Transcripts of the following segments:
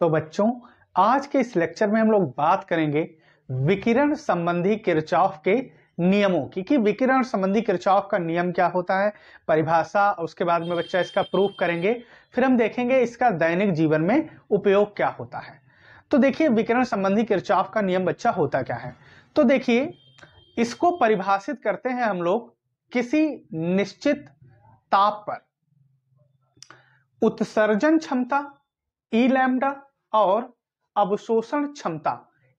तो बच्चों, आज के इस लेक्चर में हम लोग बात करेंगे विकिरण संबंधी किरचॉफ के नियमों की, कि विकिरण संबंधी किरचॉफ का नियम क्या होता है, परिभाषा, उसके बाद में बच्चा इसका प्रूफ करेंगे, फिर हम देखेंगे इसका दैनिक जीवन में उपयोग क्या होता है। तो देखिए, विकिरण संबंधी किरचॉफ का नियम बच्चा होता क्या है। तो देखिए, इसको परिभाषित करते हैं हम लोग किसी निश्चित ताप पर उत्सर्जन क्षमता ई लैम्डा और अवशोषण क्षमता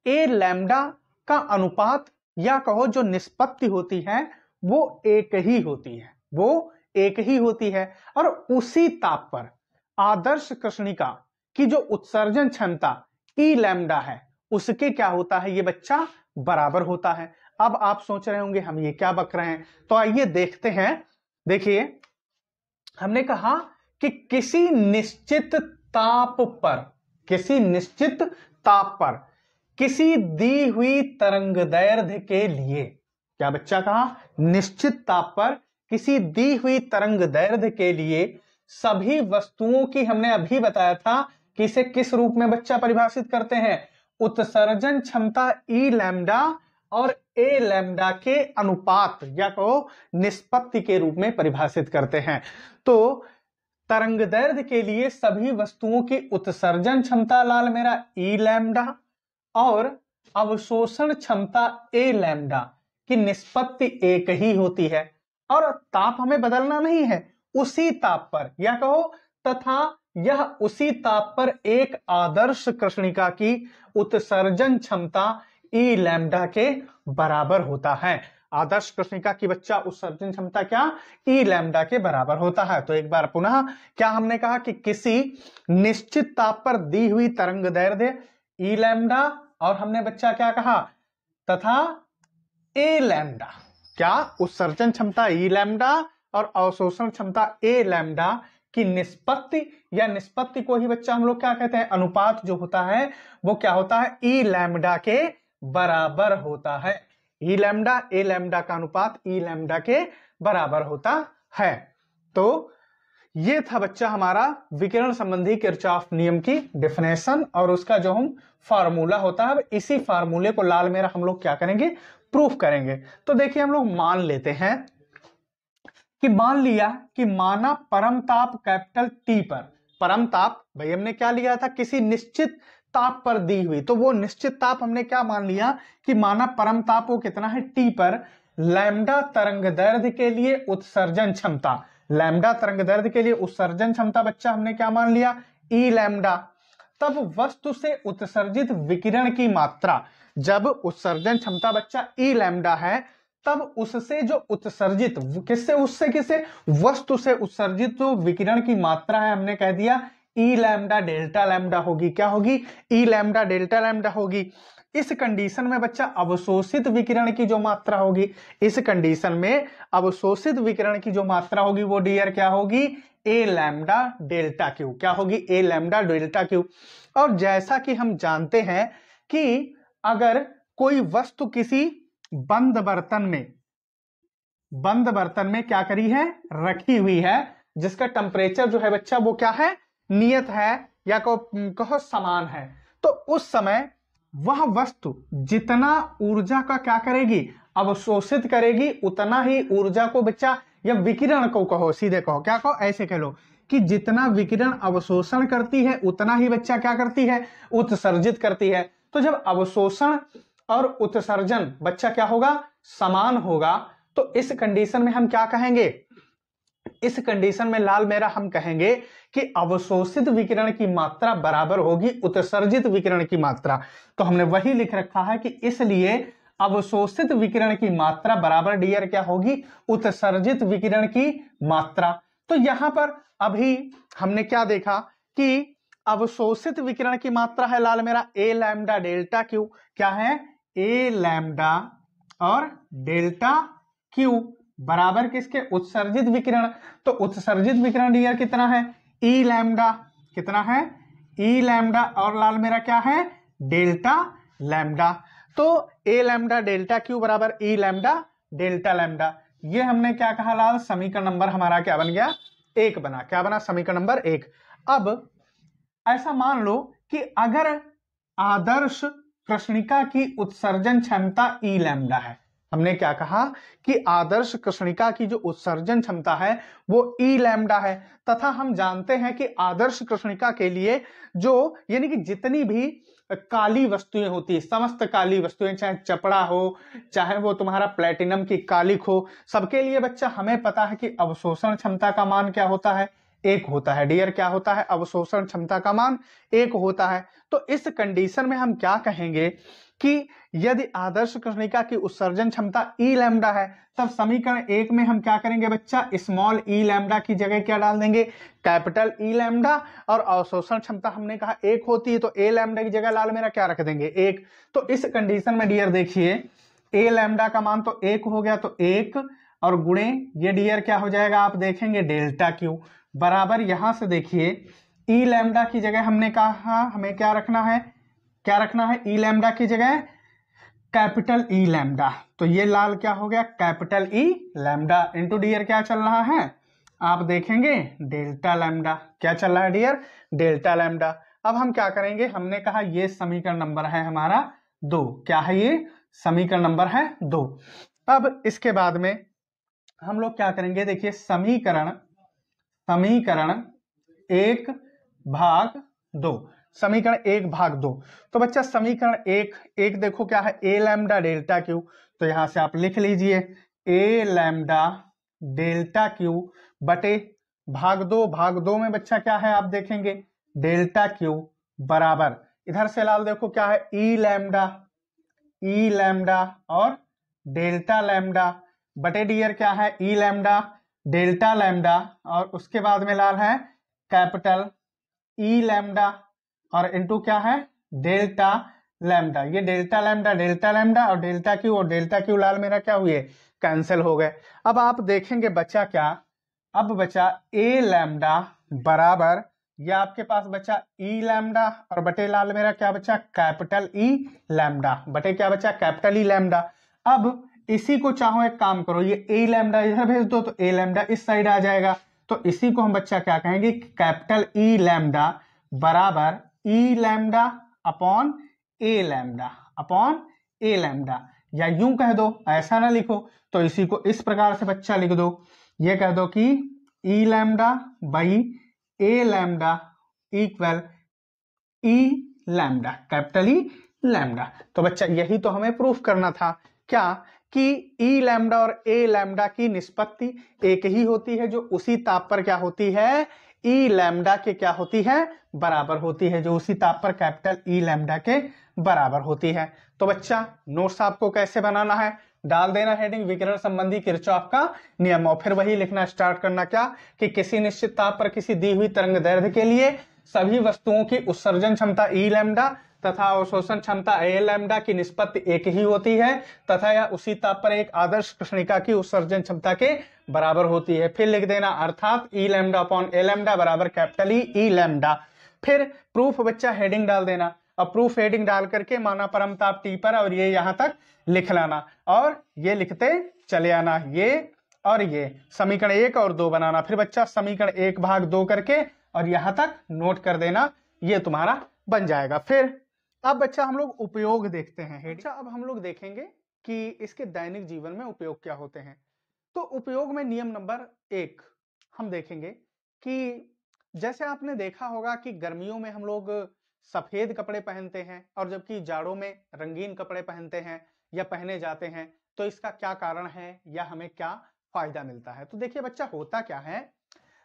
ए लैम्डा का अनुपात, या कहो जो निष्पत्ति होती है वो एक ही होती है, और उसी ताप पर आदर्श कृष्णिका की जो उत्सर्जन क्षमता ई लैम्डा है उसके क्या होता है, ये बच्चा बराबर होता है। अब आप सोच रहे होंगे हम ये क्या बक रहे हैं, तो आइए देखते हैं। देखिए, हमने कहा कि किसी निश्चित ताप पर किसी दी हुई तरंगदैर्घ्य के लिए, क्या बच्चा कहा, निश्चित ताप पर किसी दी हुई तरंगदैर्घ्य के लिए सभी वस्तुओं की, हमने अभी बताया था कि इसे किस रूप में बच्चा परिभाषित करते हैं, उत्सर्जन क्षमता ई लैम्डा और ए लैम्डा के अनुपात या कहो निष्पत्ति के रूप में परिभाषित करते हैं। तो तरंगदैर्घ्य के लिए सभी वस्तुओं की उत्सर्जन क्षमता लाल मेरा ई लैम्डा और अवशोषण क्षमता ए लैम्डा की निष्पत्ति एक ही होती है, और ताप हमें बदलना नहीं है, उसी ताप पर, या कहो तथा यह उसी ताप पर एक आदर्श कृष्णिका की उत्सर्जन क्षमता ई लैम्डा के बराबर होता है। आदर्श कृष्णिका की बच्चा उत्सर्जन क्षमता क्या, ई लैम्डा के बराबर होता है। तो एक बार पुनः क्या हमने कहा कि किसी निश्चित ताप पर दी हुई तरंगदैर्घ्य ई लैम्डा, और हमने बच्चा क्या कहा, तथा ए लैम्डा, क्या उत्सर्जन क्षमता ई लैम्डा और अवशोषण क्षमता ए लैम्डा की निष्पत्ति, या निष्पत्ति को ही बच्चा हम लोग क्या कहते हैं, अनुपात जो होता है वो क्या होता है, ई लैम्डा के बराबर होता है। ई लैम्डा ए लैम्डा का अनुपात ई लैम्डा के बराबर होता है। तो ये था बच्चा हमारा विकिरण संबंधी किरचॉफ नियम की डेफिनेशन, और उसका जो हम फार्मूला होता है, इसी फार्मूले को लाल मेरा हम लोग क्या करेंगे, प्रूफ करेंगे। तो देखिए, हम लोग मान लेते हैं कि मान लिया कि माना परम ताप कैपिटल टी पर, परम ताप भाई हमने क्या लिया था, किसी निश्चित ताप पर दी हुई, तो वो निश्चित ताप हमने क्या मान लिया कि माना परम ताप वो कितना है, टी पर लैम्डा तरंगदैर्घ्य के लिए उत्सर्जन क्षमता, लैम्डा तरंगदैर्घ्य के लिए उत्सर्जन क्षमता बच्चा हमने क्या मान लिया, ई लैम्डा। तब वस्तु से उत्सर्जित विकिरण की मात्रा, जब उत्सर्जन क्षमता बच्चा ई लैम्डा है, तब उससे जो उत्सर्जित, किससे वस्तु से उत्सर्जित जो विकिरण की मात्रा है, हमने कह दिया ई लैम्डा डेल्टा लैम्डा होगी। क्या होगी, ई लैम्डा डेल्टा लैम्डा होगी। इस कंडीशन में बच्चा अवशोषित विकिरण की जो मात्रा होगी, इस कंडीशन में अवशोषित विकिरण की जो मात्रा होगी वो डियर क्या होगी, ए लैम्डा डेल्टा क्यू। क्या होगी, ए लैम्डा डेल्टा क्यू। और जैसा कि हम जानते हैं कि अगर कोई वस्तु किसी बंद बर्तन में क्या करी है, रखी हुई है, जिसका टेम्परेचर जो है बच्चा वो क्या है, नियत है, या कहो समान है, तो उस समय वह वस्तु जितना ऊर्जा का क्या करेगी, अवशोषित करेगी, उतना ही ऊर्जा को बच्चा, या विकिरण को कहो, सीधे कहो, क्या कहो, ऐसे कह लो कि जितना विकिरण अवशोषण करती है उतना ही बच्चा क्या करती है, उत्सर्जित करती है। तो जब अवशोषण और उत्सर्जन बच्चा क्या होगा, समान होगा, तो इस कंडीशन में हम क्या कहेंगे, इस कंडीशन में लाल मेरा हम कहेंगे कि अवशोषित विकिरण की मात्रा बराबर होगी उत्सर्जित विकिरण की मात्रा। तो हमने वही लिख रखा है कि इसलिए अवशोषित विकिरण की मात्रा बराबर डियर क्या होगी, उत्सर्जित विकिरण की मात्रा। तो यहां पर अभी हमने क्या देखा कि अवशोषित विकिरण की मात्रा है लाल मेरा ए लैम्डा डेल्टा क्यू। क्या है, ए लैम्डा और डेल्टा क्यू बराबर किसके, उत्सर्जित विकिरण। तो उत्सर्जित विकिरण डियर कितना है, ई लैम्डा, कितना है, ई लैम्डा, और लाल मेरा क्या है, डेल्टा लैम्डा। तो ए लैम्डा डेल्टा क्यू बराबर ई लैम्डा डेल्टा लैम्डा। ये हमने क्या कहा लाल, समीकरण नंबर हमारा क्या बन गया, 1 बना। क्या बना, समीकरण नंबर 1। अब ऐसा मान लो कि अगर आदर्श कृष्णिका की उत्सर्जन क्षमता ई लैम्डा है, हमने क्या कहा कि आदर्श कृष्णिका की जो उत्सर्जन क्षमता है वो ई लैम्डा है, तथा हम जानते हैं कि आदर्श कृष्णिका के लिए जो यानी कि जितनी भी काली वस्तुएं होती है, समस्त काली वस्तुएं, चाहे चपड़ा हो, चाहे वो तुम्हारा प्लेटिनम की कालिक हो, सबके लिए बच्चा हमें पता है कि अवशोषण क्षमता का मान क्या होता है, एक होता है। डियर क्या होता है, अवशोषण क्षमता का मान एक होता है। तो इस कंडीशन में हम क्या कहेंगे कि यदि आदर्श कृष्णिका की उत्सर्जन क्षमता ई लैम्डा है, तब समीकरण एक में हम क्या करेंगे बच्चा, स्मॉल ई लैम्डा की जगह क्या डाल देंगे, कैपिटल ई लैम्डा, और अवशोषण क्षमता हमने कहा एक होती है, तो ए लैम्डा की जगह लाल मेरा क्या रख देंगे, एक। तो इस कंडीशन में डियर देखिए ए लैम्डा का मान तो एक हो गया, तो एक और गुणे ये डियर क्या हो जाएगा, आप देखेंगे डेल्टा क्यू बराबर, यहां से देखिए ई लैम्डा की जगह हमने कहा हमें क्या रखना है, क्या रखना है, ई लैम्डा की जगह कैपिटल ई लैम्डा, तो ये लाल क्या हो गया, capital E lambda into dear क्या चल रहा है, आप देखेंगे डेल्टा लैम्डा, क्या चल रहा है डियर, डेल्टा लैम्डा। अब हम क्या करेंगे, हमने कहा ये समीकरण नंबर है हमारा 2, क्या है ये समीकरण नंबर है 2। अब इसके बाद में हम लोग क्या करेंगे, देखिए समीकरण 1/2, समीकरण 1/2। तो बच्चा समीकरण एक देखो क्या है, ए लैम्डा डेल्टा क्यू, तो यहां से आप लिख लीजिए ए लैम्डा डेल्टा क्यू बटे भाग 2 में बच्चा क्या है, आप देखेंगे डेल्टा क्यू बराबर, इधर से लाल देखो क्या है, ई लैम्डा और डेल्टा लैम्डा बटे डियर क्या है, ई लैम्डा डेल्टा लैम्डा, और उसके बाद में लाल है कैपिटल ई लैम्डा और इनटू क्या है डेल्टा लैम्डा, ये डेल्टा लैम्डा और डेल्टा क्यू लाल मेरा क्या हुए, कैंसिल हो गए। अब आप देखेंगे बचा क्या, अब बचा ए लैम्डा बराबर, या आपके पास बचा ई लैम्डा और बटे लाल मेरा क्या बचा, कैपिटल ई लैम्डा बटे क्या बचा, कैपिटल ई लैम्डा। अब इसी को चाहो एक काम करो, ये ए लैम्डा इधर भेज दो, तो ए लैम्डा इस साइड आ जाएगा, तो इसी को हम बच्चा क्या कहेंगे, कैपिटल ई लैम्डा बराबर ई लैम्डा अपॉन ए लैम्डा, या यूं कह दो, ऐसा ना लिखो, तो इसी को इस प्रकार से बच्चा लिख दो, ये कह दो कि E lambda by A lambda equal E lambda, capital E lambda. तो बच्चा यही तो हमें प्रूफ करना था, क्या कि ई लैम्डा और ए लैम्डा की निष्पत्ति एक ही होती है, जो उसी ताप पर क्या होती है, ई लैम्डा के क्या होती है, बराबर होती है, जो उसी ताप पर कैपिटल ई लैम्डा के बराबर होती है। तो बच्चा नोट्स आपको कैसे बनाना है, डाल देना हेडिंग विकिरण संबंधी किरचॉफ का नियम, और फिर वही लिखना स्टार्ट करना क्या कि किसी निश्चित ताप पर किसी दी हुई तरंग दैर्ध्य के लिए सभी वस्तुओं की उत्सर्जन क्षमता ई लैम्डा तथा अवशोषण क्षमता ए लैम्डा की निष्पत्ति एक ही होती है, तथा यह उसी ताप पर एक आदर्श कृष्णिका की उत्सर्जन क्षमता के बराबर होती है। फिर लिख देना अर्थात ई लैम्डा अपॉन ए लैम्डा बराबर कैपिटल ई लैम्डा। फिर प्रूफ बच्चा हेडिंग डाल देना, अब प्रूफ हेडिंग डाल करके माना परमताप टी पर, और ये यहां तक लिख लाना और ये लिखते चले आना, ये और ये समीकरण 1 और 2 बनाना, फिर बच्चा समीकरण 1/2 करके और यहां तक नोट कर देना, ये तुम्हारा बन जाएगा। फिर अब बच्चा हम लोग उपयोग देखते हैं, अच्छा अब हम लोग देखेंगे कि इसके दैनिक जीवन में उपयोग क्या होते हैं। तो उपयोग में नियम नंबर 1 हम देखेंगे कि जैसे आपने देखा होगा कि गर्मियों में हम लोग सफेद कपड़े पहनते हैं और जबकि जाड़ों में रंगीन कपड़े पहनते हैं या पहने जाते हैं, तो इसका क्या कारण है या हमें क्या फायदा मिलता है। तो देखिए बच्चा होता क्या है,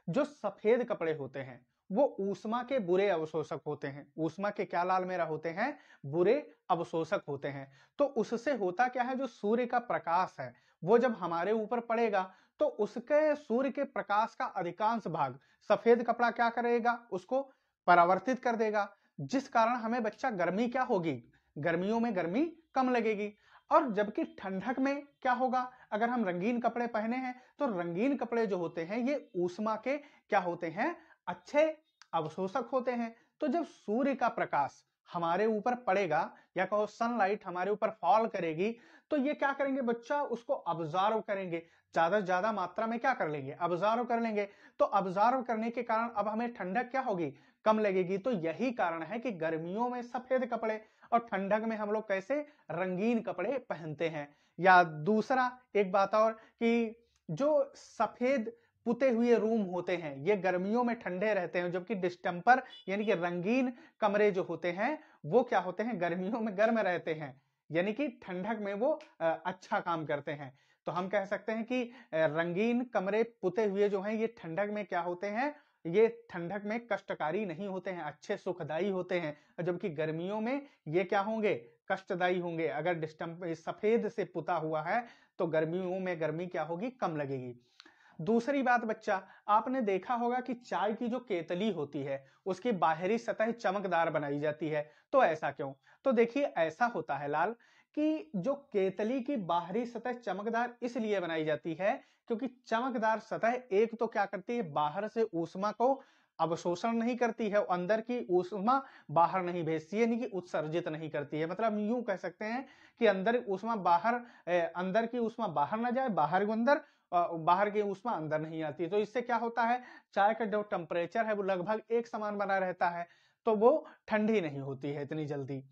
जो सफेद कपड़े होते हैं वो ऊष्मा के बुरे अवशोषक होते हैं, ऊष्मा के क्या लाल मेरा होते हैं, बुरे अवशोषक होते हैं। तो उससे होता क्या है, जो सूर्य का प्रकाश है वो जब हमारे ऊपर पड़ेगा तो उसके सूर्य के प्रकाश का अधिकांश भाग सफेद कपड़ा क्या करेगा, उसको परावर्तित कर देगा, जिस कारण हमें बच्चा गर्मी क्या होगी, गर्मियों में गर्मी कम लगेगी। और जबकि ठंडक में क्या होगा, अगर हम रंगीन कपड़े पहने हैं तो रंगीन कपड़े जो होते हैं ये ऊष्मा के क्या होते हैं, अच्छे अवशोषक होते हैं। तो जब सूर्य का प्रकाश हमारे ऊपर पड़ेगा या कहो सनलाइट हमारे ऊपर फॉल करेगी, तो ये क्या करेंगे बच्चा, उसको ऑब्जर्व करेंगे, ज्यादा से ज्यादा मात्रा में क्या कर लेंगे, ऑब्जर्व कर लेंगे। तो ऑब्जर्व करने के कारण अब हमें ठंडक क्या होगी, कम लगेगी। तो यही कारण है कि गर्मियों में सफेद कपड़े और ठंडक में हम लोग कैसे रंगीन कपड़े पहनते हैं। या दूसरा एक बात और कि जो सफेद पुते हुए रूम होते हैं ये गर्मियों में ठंडे रहते हैं, जबकि डिस्टेम्पर यानी कि रंगीन कमरे जो होते हैं वो क्या होते हैं, गर्मियों में गर्म रहते हैं, यानी कि ठंडक में वो अच्छा काम करते हैं। तो हम कह सकते हैं कि रंगीन कमरे पुते हुए जो हैं ये ठंडक में क्या होते हैं, ये ठंडक में कष्टकारी नहीं होते हैं, अच्छे सुखदाई होते हैं, जबकि गर्मियों में ये क्या होंगे, कष्टदायी होंगे। अगर डिस्टम्प सफेद से पुता हुआ है तो गर्मियों में गर्मी क्या होगी, कम लगेगी। दूसरी बात बच्चा, आपने देखा होगा कि चाय की जो केतली होती है उसकी बाहरी सतह चमकदार बनाई जाती है, तो ऐसा क्यों? तो देखिए ऐसा होता है लाल कि जो केतली की बाहरी सतह चमकदार इसलिए बनाई जाती है क्योंकि चमकदार सतह एक तो क्या करती है, बाहर से ऊष्मा को अवशोषण नहीं करती है, अंदर की ऊष्मा बाहर नहीं भेजती है, यानी कि उत्सर्जित नहीं करती है। मतलब यूं कह सकते हैं कि अंदर ऊष्मा बाहर अंदर की ऊष्मा बाहर ना जाए, बाहर की ऊष्मा अंदर नहीं आती। तो इससे क्या होता है, चाय का जो टेम्परेचर है वो लगभग एक समान बना रहता है, तो वो ठंडी नहीं होती है इतनी जल्दी।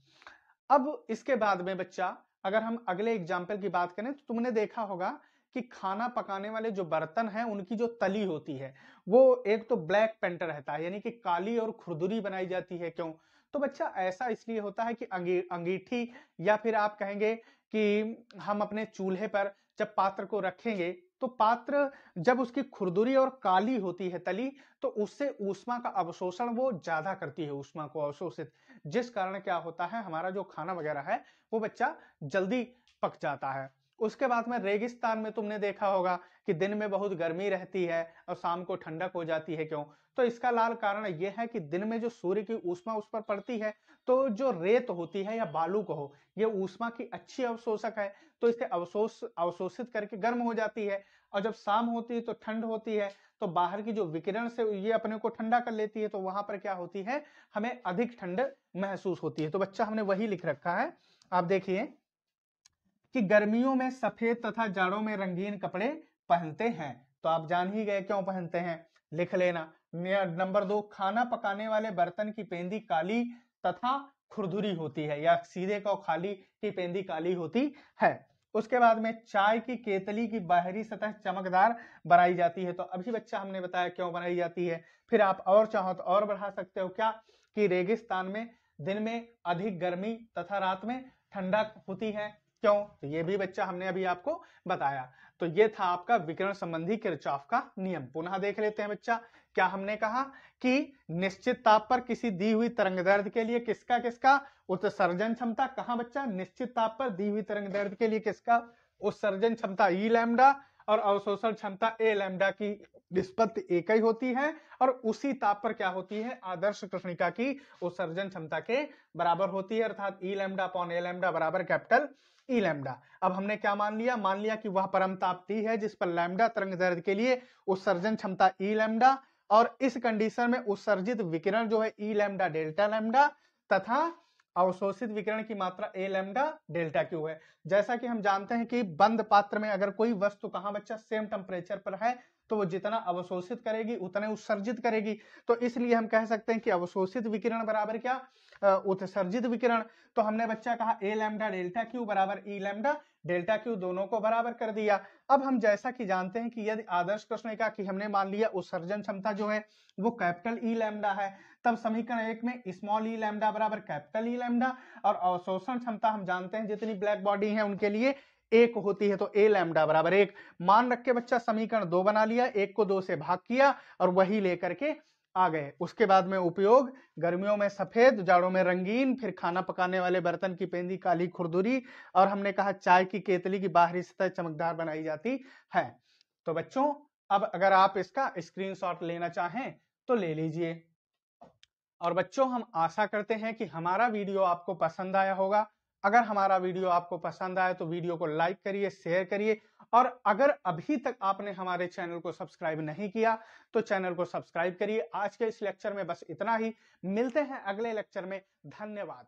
अब इसके बाद में बच्चा अगर हम अगले एग्जाम्पल की बात करें तो तुमने देखा होगा कि खाना पकाने वाले जो बर्तन हैं उनकी जो तली होती है वो एक तो ब्लैक पेंट रहता है, यानी कि काली और खुरदुरी बनाई जाती है। क्यों? तो बच्चा ऐसा इसलिए होता है कि अंगीठी या फिर आप कहेंगे कि हम अपने चूल्हे पर जब पात्र को रखेंगे तो पात्र जब उसकी खुरदुरी और काली होती है तली तो उससे ऊष्मा का अवशोषण वो ज्यादा करती है, ऊष्मा को अवशोषित, जिस कारण क्या होता है हमारा जो खाना वगैरह है वो बच्चा जल्दी पक जाता है। उसके बाद में रेगिस्तान में तुमने देखा होगा कि दिन में बहुत गर्मी रहती है और शाम को ठंडक हो जाती है। क्यों? तो इसका लाल कारण यह है कि दिन में जो सूर्य की ऊष्मा उस पर पड़ती है तो जो रेत होती है या बालू कहो ये ऊष्मा की अच्छी अवशोषक है, तो इसे अवशोषित करके गर्म हो जाती है। और जब शाम होती है तो ठंड होती है, तो बाहर की जो विकिरण से ये अपने को ठंडा कर लेती है, तो वहां पर क्या होती है, हमें अधिक ठंड महसूस होती है। तो बच्चा हमने वही लिख रखा है, आप देखिए कि गर्मियों में सफेद तथा जाड़ों में रंगीन कपड़े पहनते हैं। तो आप जान ही गए क्यों पहनते हैं, लिख लेना। नंबर 2, खाना पकाने वाले बर्तन की पेंदी काली तथा खुरदुरी होती है, या सीधे को खाली की पेंदी काली होती है। उसके बाद में चाय की केतली की बाहरी सतह चमकदार बनाई जाती है। तो अभी बच्चा हमने बताया क्यों बनाई जाती है। फिर आप और चाहो तो और बढ़ा सकते हो, क्या कि रेगिस्तान में दिन में अधिक गर्मी तथा रात में ठंडक होती है। क्यों? तो ये भी बच्चा हमने अभी आपको बताया। तो ये था आपका विकिरण संबंधी किरचॉफ का नियम। पुनः देख लेते हैं बच्चा, क्या हमने कहा कि निश्चित ताप पर किसी दी हुई तरंगदैर्घ्य के लिए किसका किसका उत्सर्जन क्षमता, कहां बच्चा, निश्चित ताप पर दी हुई तरंगदैर्घ्य के लिए किसका उत्सर्जन क्षमता ई लैम्डा और अवशोषण क्षमता ए लैम्डा की निष्पत्ति एक ही होती है, और उसी ताप पर क्या होती है, आदर्श कृष्णिका की उत्सर्जन क्षमता के बराबर होती है, अर्थात ई लैम्डा अपॉन ए लैम्डा बराबर कैपिटल ई लैम्डा। अब हमने क्या मान लिया कि वह परम ताप T है जिस पर लैम्डा तरंगदैर्घ्य के लिए उत्सर्जन क्षमता ई लैम्डा, और इस कंडीशन में उत्सर्जित विकिरण जो है ई लैम्डा डेल्टा लैम्डा तथा अवशोषित विकिरण की मात्रा ए लैम्डा डेल्टा क्यू है। जैसा कि हम जानते हैं कि बंद पात्र में अगर कोई वस्तु कहां बच्चा सेम टेम्परेचर पर है तो वो जितना अवशोषित करेगी उतने उत्सर्जित करेगी। तो इसलिए हम कह सकते हैं कि अवशोषित विकिरण बराबर क्या, उत्सर्जित विकिरण। तो हमने बच्चा कहा ए लैम्डा डेल्टा क्यू बराबर ई लैम्डा डेल्टा क्यू, दोनों को बराबर कर दिया। अब हम जैसा कि जानते हैं कि यदि आदर्श कृष्णिका की हमने मान लिया उत्सर्जन क्षमता जो है वो कैपिटल ई लैम्डा है, तब समीकरण 1 में स्मॉल ई लैम्डा बराबर कैपिटल ई लैम्डा, और अवशोषण क्षमता हम जानते हैं जितनी ब्लैक बॉडी है उनके लिए एक होती है, तो ए लैम्डा बराबर 1 मान रख के बच्चा समीकरण 2 बना लिया, 1 को 2 से भाग किया और वही लेकर के आ गए। उसके बाद में उपयोग, गर्मियों में सफेद, जाड़ों में रंगीन, फिर खाना पकाने वाले बर्तन की पेंदी काली खुरदुरी, और हमने कहा चाय की केतली की बाहरी सतह चमकदार बनाई जाती है। तो बच्चों अब अगर आप इसका स्क्रीनशॉट लेना चाहें तो ले लीजिए। और बच्चों हम आशा करते हैं कि हमारा वीडियो आपको पसंद आया होगा। अगर हमारा वीडियो आपको पसंद आए तो वीडियो को लाइक करिए, शेयर करिए, और अगर अभी तक आपने हमारे चैनल को सब्सक्राइब नहीं किया तो चैनल को सब्सक्राइब करिए। आज के इस लेक्चर में बस इतना ही, मिलते हैं अगले लेक्चर में। धन्यवाद।